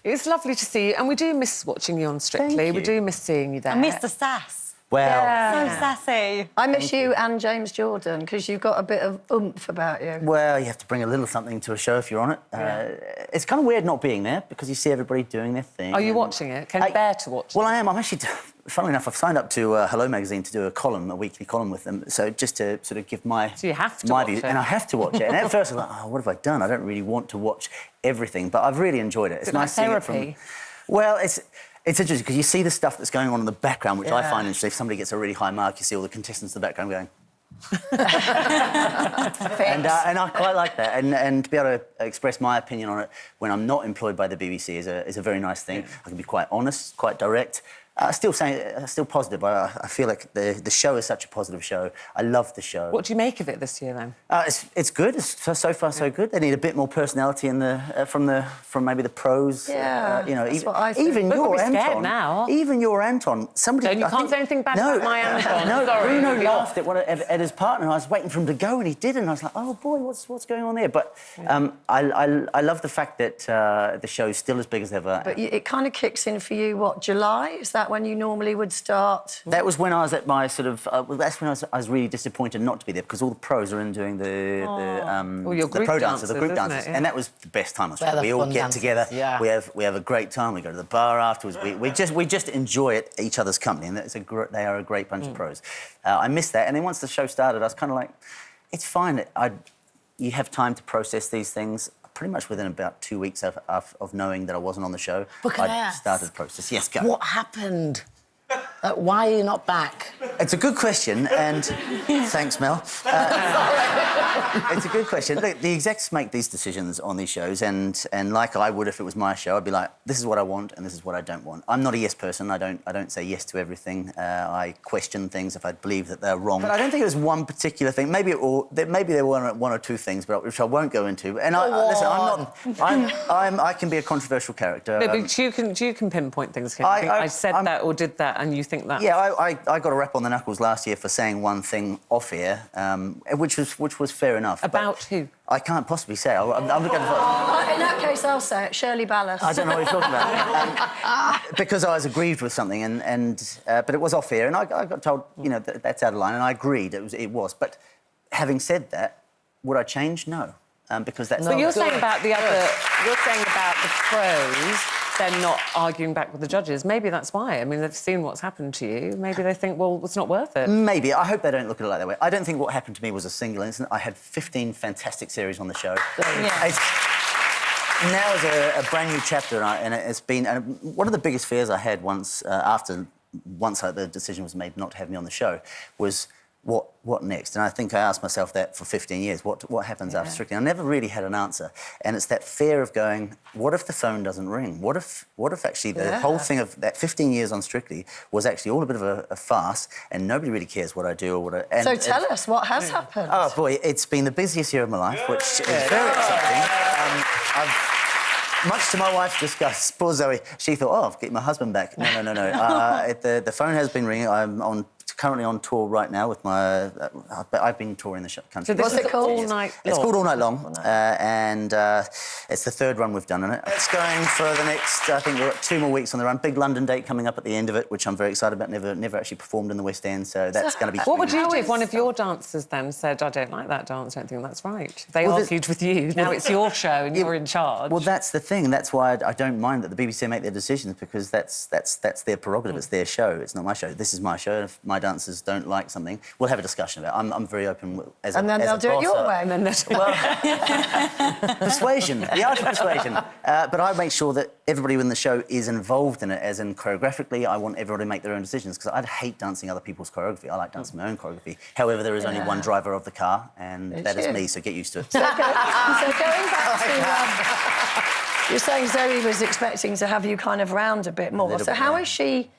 It's lovely to see you, and we do miss watching you on Strictly. We do miss seeing you there. I miss the sass. Well... So sassy. I miss you and James Jordan, because you've got a bit of oomph about you. Well, you have to bring a little something to a show if you're on it. It's kind of weird not being there, because you see everybody doing their thing. Are you watching it? Can you bear to watch it? Well, I am. I'm actually... Funnily enough, I've signed up to Hello Magazine to do a weekly column with them. So just to sort of give my... So you have to watch view, it. and I have to watch it. And at first I was like, oh, what have I done? I don't really want to watch everything, but I've really enjoyed it. It's nice seeing it from... Well, it's interesting because you see the stuff that's going on in the background, which I find interesting. If somebody gets a really high mark, you see all the contestants in the background going... and I quite like that, and to be able to express my opinion on it when I'm not employed by the BBC is a very nice thing. I can be quite honest, quite direct. Still positive. I feel like the show is such a positive show. I love the show. What do you make of it this year, then? It's good. So far, so good. They need a bit more personality in from maybe the pros. Yeah, you know, that's what I think. even We're your scared Anton. now. Even your Anton. Somebody. You can't say anything bad about my Anton. No, sorry. Bruno laughed at his partner. I was waiting for him to go, and he didn't. And I was like, oh boy, what's going on there? But I love the fact that the show is still as big as ever. But it kind of kicks in for you, what, July? Is that when you normally would start? That was when I was at my sort of... that's when I was really disappointed not to be there, because all the pros are in doing the pro dances, the group dances. And that was the best time. We all get together, we have a great time, we go to the bar afterwards, we just enjoy each other's company, and they are a great bunch of pros. I missed that, and then once the show started, I was kind of like, it's fine. You have time to process these things. Pretty much within about 2 weeks of knowing that I wasn't on the show, I started the process. Yes, go. What happened? Why are you not back? It's a good question, and thanks, Mel. It's a good question. Look, the execs make these decisions on these shows, and like I would if it was my show, I'd be like, this is what I want and this is what I don't want. I'm not a yes person. I don't say yes to everything. I question things if I believe that they're wrong. But I don't think it was one particular thing. Maybe there were one or two things, but which I won't go into. And listen, I can be a controversial character. No, but you can pinpoint things. I said that or did that, and you think that. Yeah, I got a rap on the knuckles last year for saying one thing off air, which was fair enough. About who? I can't possibly say. I'm looking for... In that case, I'll say it. Shirley Ballas. I don't know what you're talking about. Because I was aggrieved with something, but it was off air, and I got told, you know, that's out of line, and I agreed it was. But having said that, would I change? No, because that's. But you're saying about the other. You're saying about the pros. They're not arguing back with the judges. Maybe that's why. I mean, they've seen what's happened to you. Maybe they think, well, it's not worth it. Maybe. I hope they don't look at it like that way. I don't think what happened to me was a single incident. I had 15 fantastic series on the show. Now is a brand new chapter, and it's been... one of the biggest fears I had once the decision was made not to have me on the show was... What next? And I think I asked myself that for 15 years. What happens after Strictly? I never really had an answer. And it's that fear of going, what if the phone doesn't ring? What if actually the whole thing of that 15 years on Strictly was actually all a bit of a farce, and nobody really cares what I do or what I... So tell us, what has happened? Oh, boy, it's been the busiest year of my life, which is very exciting. Much to my wife's disgust, poor Zoe, she thought, oh, I've got my husband back. No. The phone has been ringing. I'm currently on tour right now with my... I've been touring the country. So what's it called? All Night Long? It's called All Night Long, and it's the third run we've done on it. It's going for the next... I think we've got 2 more weeks on the run. Big London date coming up at the end of it, which I'm very excited about. Never actually performed in the West End, so that's going to be... What would you do if one of your dancers then said, I don't like that dance, I don't think that's right? They argued with you. Now it's your show and you're in charge. Well, that's the thing. That's why I don't mind that the BBC make their decisions, because that's their prerogative. It's their show. It's not my show. This is my show. If my dancers don't like something, we'll have a discussion about it. I'm very open as and then they'll do it your way. And then persuasion, the art of persuasion. But I make sure that everybody in the show is involved in it, as in choreographically. I want everybody to make their own decisions, because I'd hate dancing other people's choreography. I like dancing my own choreography. However, there is only one driver of the car, and that is me, so get used to it. So going back to... you're saying Zoe was expecting to have you kind of round a bit more. So how is she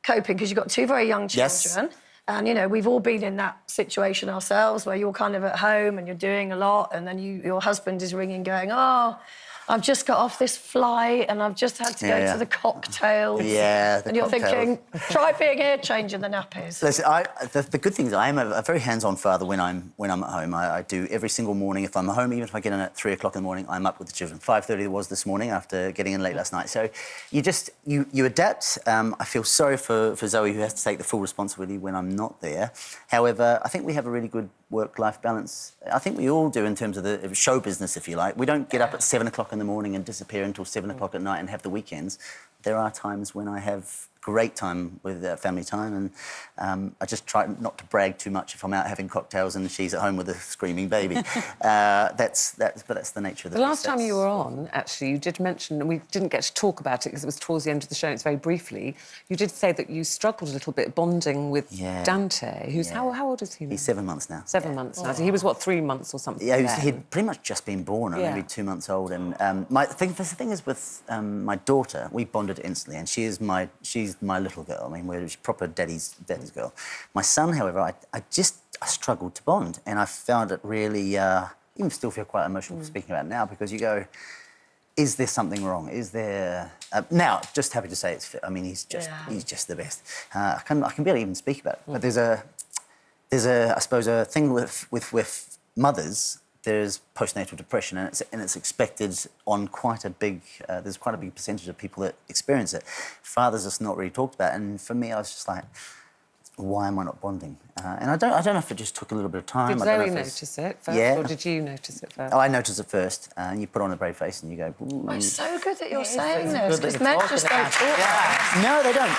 coping? Because you've got 2 very young children. Yes. And, you know, we've all been in that situation ourselves where you're kind of at home and you're doing a lot, and then your husband is ringing going, oh, I've just got off this flight and I've just had to go to the cocktails. Yeah, and you're thinking, try being here, changing the nappies. Listen, the good thing is I am a very hands-on father when I'm at home. I do every single morning. If I'm at home, even if I get in at 3 o'clock in the morning, I'm up with the children. 5:30 it was this morning after getting in late last night. So you adapt. I feel sorry for Zoe, who has to take the full responsibility when I'm not there. However, I think we have a really good work-life balance. I think we all do in terms of the show business, if you like. We don't get up at 7 o'clock in the morning and disappear until 7 o'clock at night and have the weekends. There are times when I have great time with family time, and I just try not to brag too much if I'm out having cocktails and she's at home with a screaming baby. But that's the nature of the last time you were on, actually, you did mention, and we didn't get to talk about it because it was towards the end of the show, and it's very briefly, you did say that you struggled a little bit bonding with Dante, who's... How old is he now? He's 7 months now. 7 months now. So he was, what, 3 months or something? Yeah, he'd pretty much just been born, maybe 2 months old. And the thing is with my daughter, we bonded instantly, and she's my little girl. I mean, we're proper daddy's girl. My son, however, I struggled to bond, and I found it really... even still feel quite emotional speaking about it now, because you go, is there something wrong? Is there... now, just happy to say it's... I mean, he's just the best. I can barely even speak about it. But there's I suppose, a thing with mothers. There's postnatal depression, and it's expected on quite a big... there's quite a big percentage of people that experience it. Fathers, it's not really talked about, and for me, I was just like, why am I not bonding? And I don't know if it just took a little bit of time. Did Zoe notice it first, or did you notice it first? Oh, I noticed it first, and you put on a brave face and you go... Ooh. It's so good that you're saying this, because men just don't talk about it. No, they don't.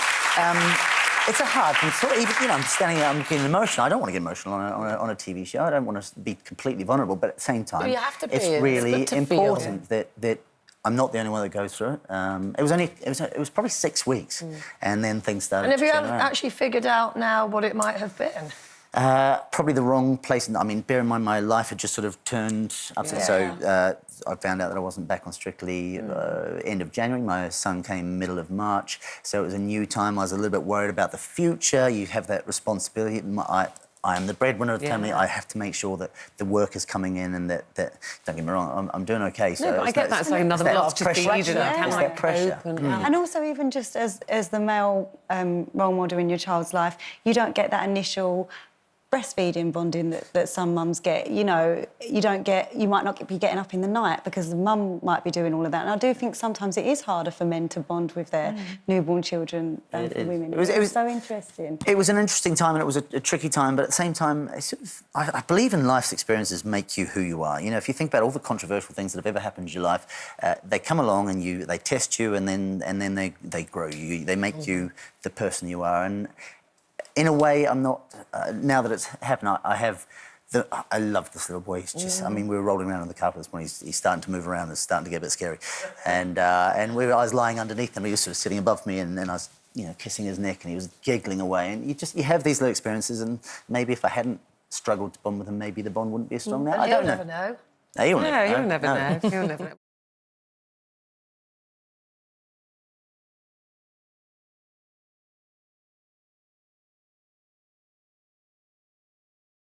It's a hard thing. Sort of, even, you know, I'm standing there, I'm getting emotional. I don't want to get emotional on a TV show. I don't want to be completely vulnerable, but at the same time, you have to be. It's really important that I'm not the only one that goes through it. It was probably 6 weeks, and then things started. And have you actually figured out now what it might have been? Probably the wrong place. I mean, bear in mind, my life had just sort of turned upside. So I found out that I wasn't back on Strictly end of January. My son came middle of March, so it was a new time. I was a little bit worried about the future. You have that responsibility. I am the breadwinner of the family. I have to make sure that the work is coming in, and that don't get me wrong, I'm doing okay. So no, but I get that's like another lot of pressure. And also, even just as the male role model in your child's life, you don't get that initial breastfeeding bonding that some mums get. You know, you might not be getting up in the night because the mum might be doing all of that. And I do think sometimes it is harder for men to bond with their newborn children than for women. It was so interesting. It was an interesting time, and it was a tricky time, but at the same time, I believe in life's experiences make you who you are. You know, if you think about all the controversial things that have ever happened in your life, they come along and they test you, and then they grow you. They make you the person you are. And in a way, I'm not... now that it's happened, I love this little boy. He's just... I mean, we were rolling around on the carpet this morning. He's starting to move around. It's starting to get a bit scary. And I was lying underneath him. He was sort of sitting above me, and then I was, you know, kissing his neck, and he was giggling away. And you have these little experiences, and maybe if I hadn't struggled to bond with him, maybe the bond wouldn't be as strong now. I don't know. Never know. No, you'll never know. You'll never know. You'll never know.